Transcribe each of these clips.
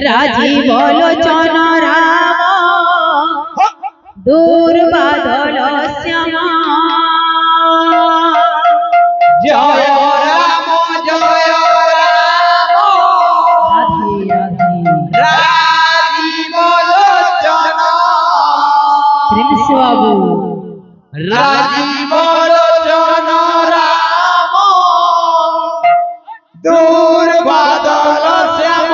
রাজীব লোচন রাম দুর্বাদল শ্যামা জয় রাম জয় রাম রাজীব লোচন বাবু রাজীব লোচন রাম দুর্বাদল শ্যাম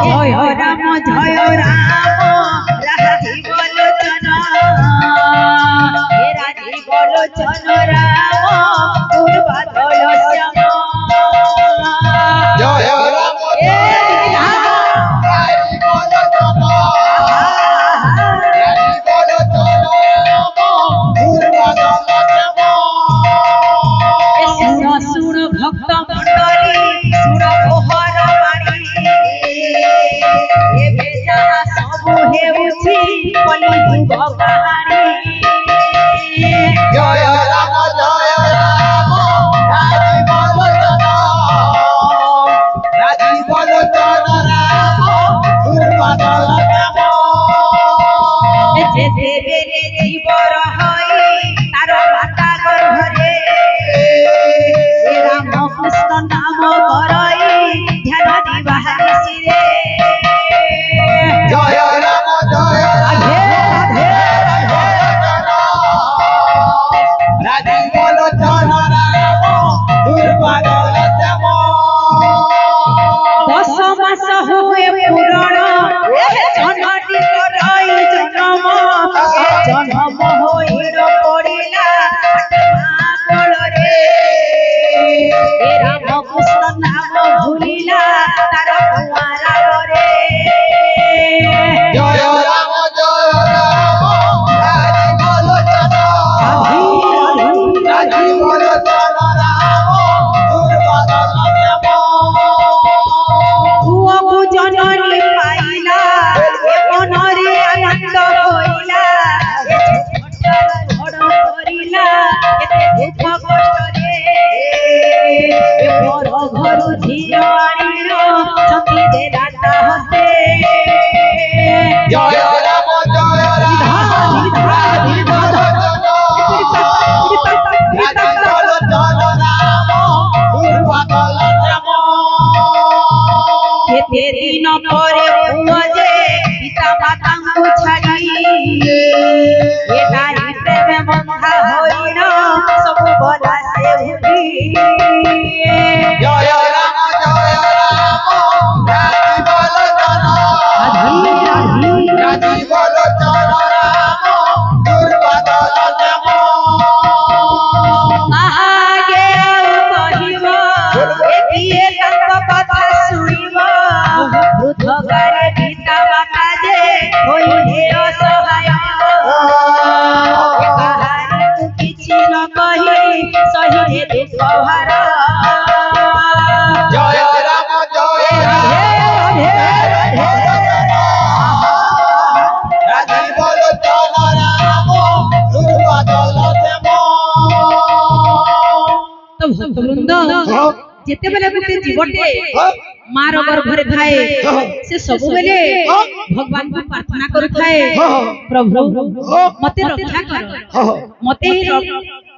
জয় রাম রাজীব লোচন রাজীব লোচন রাম দুর্বাদল শ্যামা জয় রাম রাজীব লোচন শুণ ভক্ত মন্ডলী শুণ মোহর বাণী ଏବେ ଯାହା ସବୁ ହେଉଛି କଳିଯୁଗ କାହାଣୀ জয় রাম রাজীব লোচন রাজীব লোচন রাম দুর্বাদল শ্যাম যেତେବେଳେ জীবর হই তার মাতা গর্ভরে রাম কৃষ্ণ নাম করই ধ্যান দিবাহারি শিরে জয় রাম রাধে রাধে রাজীব লোচন রাম দুর্বাদল শ্যাম 10 মাস हुए पूरण जननी करई जन्म जन्म होइर पड़िला मा कोलरे राम कृष्ण नाम भूलिला तार कुआरा रे জয় রাম রাজীব লোচন রাজীব লোচন রাম দুর্বাদল শ্যাম পুଅକୁ ଜନନୀ ପାଇଲା ଏ ମନରେ ଆନନ୍ଦ ହୋଇଲା ଏ ଛୋଟ କରିଲା ଏତେ ଦୁଃଖ କଷ୍ଟରେ ଏ ପର ଘରୁ ଝିଅ ଆଣିଲ ଛକି ଦେଲା ତା ହସ୍ତେ জয় রাম রাজীব লোচন রাজীব লোচন রাম দুর্বাদল শ্যাম କେତେ ଦିନ ପରେ ପୁଅ ଯେ ପିତା ମାତାଙ୍କୁ ଛାଡ଼ି ଏ ନାରୀ ପ୍ରେମ ବନ୍ଧା ହୋଇନ ସବୁ ଗଲା ସେ ଭୁଲି জয় রাম রাজীব লোচন রাজীব লোচন রাম দুর্বাদল শ্যাম ଆଗେ ଆଉ କହିବ ଏ କିଏ ତାଙ୍କ କଥା ଶୁଣିବ ବୃଦ୍ଧ ଗାରେ ପିତା ମାତା ଯେ ହୋଇଲେ ଅସହାୟ ଏ କାହାରିକୁ କିଛି ନ କହି ସହିଲେ ଦୁଃଖ ଭାର জয় রাম রাজীব লোচন রাম দুর্বাদল শ্যাম তো ভক্তবৃন্দ যেতেবেলে গোটে জীবଟେ মার গর্ভরে থায়ে সে ସବୁବେଳେ ভগবানଙ୍କୁ ପ୍ରାର୍ଥନା କରୁଥାଏ ପ୍ରଭୁ ମତେ ରକ୍ଷା କର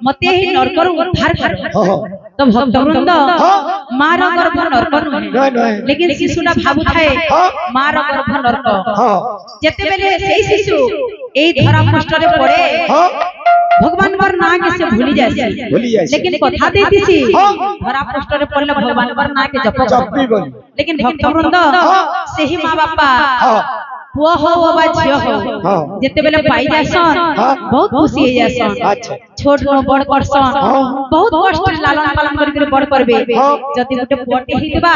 ମତେ ହିଁ ନରକରୁ ଉଦ୍ଧାର କର ତ ଭକ୍ତବୃନ୍ଦ ମାର ଗର୍ଭ ନରକ ନୁହେଁ ଲେକିନ ଶିଶୁଟା ଭାବୁଥାଏ ମାର ଗର୍ଭ ନରକ ଯେତେବେଳେ ସେଇ ଶିଶୁ এই ধরা পৃষ্ঠরে পড়ে ভগবানଙ୍କର ନାଁ के से भूली जासी लेकिन कथा देतीसी धरा पृष्ठरे पड़ले भगवानଙ୍କର नाँ के जप लेकिन भक्तवृंद सेही माँ बापा पुआ हो बा झियो हो जेतेबेले पाई जासन बहुत खुशी हो जासन छोट नो बड़ करसन बहुत कष्ट लालन पालन करि के बड़ करबे जति गुटे पुआटे हितबा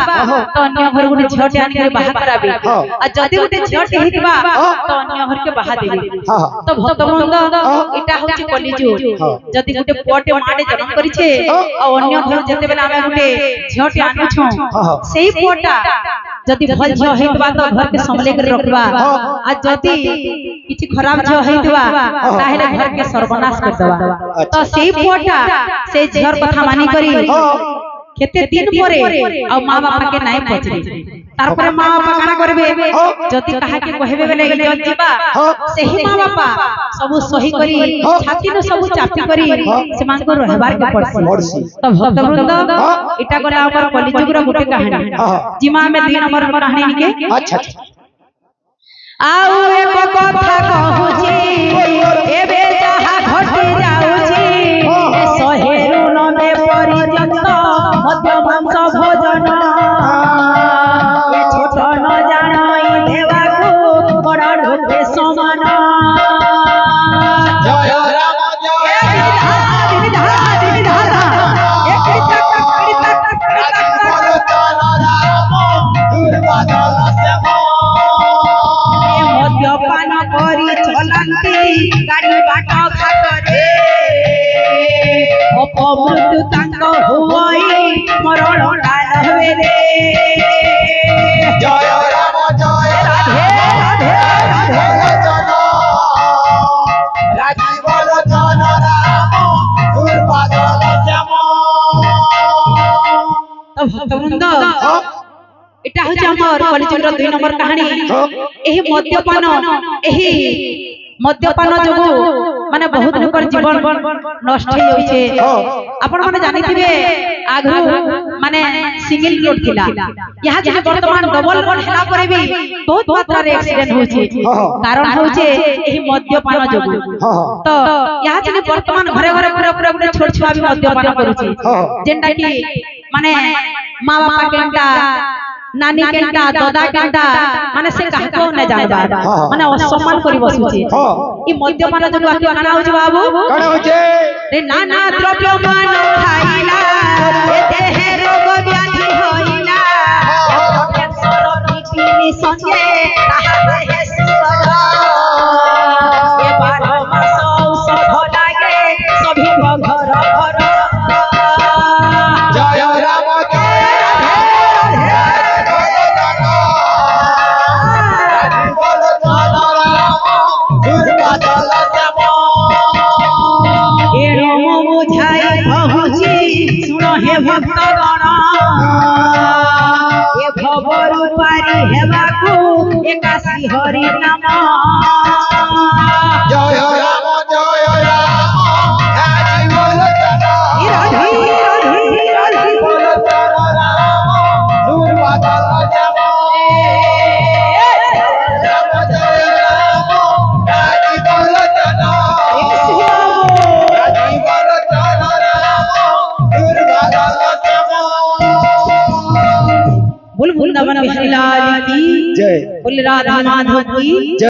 तो अन्य घर गुटे झियोटे आनि के बाहा कराबे आ जति गुटे झियोटे हितबा तो अन्य घर के बाहा देबे तो भक्तवृंद एटा होची कलिजुग जति गुटे पुआटे माटे जन्म करिछे आ अन्य घर जेतेबेले आमे गुटे झियोटे आनुछो सेही पुआटा जति भल झियो हेतबा तो घर के संभले के रखबा आ जति किछि खराब झियो हेतबा ताहेले घर के सर्वनाश कर देबा तो सेही पुआटा से झियर कथा मानि करी केते दिन परे आ मां बापा के नाई पचरी তারপরে মা বাপা কানা করবে যদি কাহাকে কহিবে বেলে ইজ্জত দিবা সেই মা বাপা সবু সহি করি ছাতিনো সবু চাপি করি সেমানকো রহবার কে পড়ছি তো ভক্তবৃন্দ এটা গলা আমার কলিযুগর গোটে কাহিনী জিমা আমি 2 নম্বর কাহিনী নিকে আচ্ছা আউ এক কথা কহুছি এবে যাহা ঘটি যাউছি সহেরু নবে পরিযন্ত মধ্য মাংস ভোজন এ ছোট ন জানাই দেবাকু বড় লোকে সমান জয় রাম জয় মদ্যপান করি চলন্তি গাড়ি বাট ঘাটরে অপমৃত্যু তাঙ্ক হুই মরণ কাল হবে রে জয় রাম জয় রাধে রাধে রাধে রাজীব লোচন রাম দুর্বাদল শ্যাম ভক্তবৃন্দ এটা হচ্ছে আমার কলিযুগর 2 নম্বর কাহিনী এই মদ্যপান যোগু মানে বহুত লোকর জীবন নষ্ট হই যাচ্ছে আপন মানে জানিথিবে আগু মানে সিঙ্গেল রোড থিলা ইহা যে বর্তমান ডবল রোড হেলা পরে भी বহুত মাত্রারে অ্যাক্সিডেন্ট হচ্ছে কারণ হচ্ছে এই মদ্যপান যোগু তো ইহা যে বর্তমান ঘরে ঘরে পুরো ছোট ছুয়া भी মদ্যপান করুছে যেটা কি মানে মা বাবা কেনটা নানি কেনটা দাদা কেনটা মানে সে কাহাকো না জানবা মানে অসম্মান করি বসুছে ই মদ্যপান যোগু আকি কানা হচ্ছে বাবু কানা হচ্ছে রে নানা দ্রব্যমান খাইলা এ দেহে রোগ ব্যাধি হইলা ক্যান্সার কিডনি সঙ্গে তাহা দেহে সুস্থ এ 12 মাস ঔষধ লাগে সভি ঘর ঘর জয় রাম জয় রাজীব লোচন রাম দুর্বাদল শ্যাম এ রম বুঝাই কহুছি শুন হে ভক্তগণ এ ভবরু পারি হেবাকু একাশী হরি নাম জয় রাম রাজীব লোচন রাধি রাধি রাধি লোচন রাম দুর্বাদল শ্যাম রাম জয় রাম রাজীব লোচন রাজীব লোচন রাম দুর্বাদল শ্যাম बोल वृंदावन बिहारी लाल की जय बोल राधा माधव की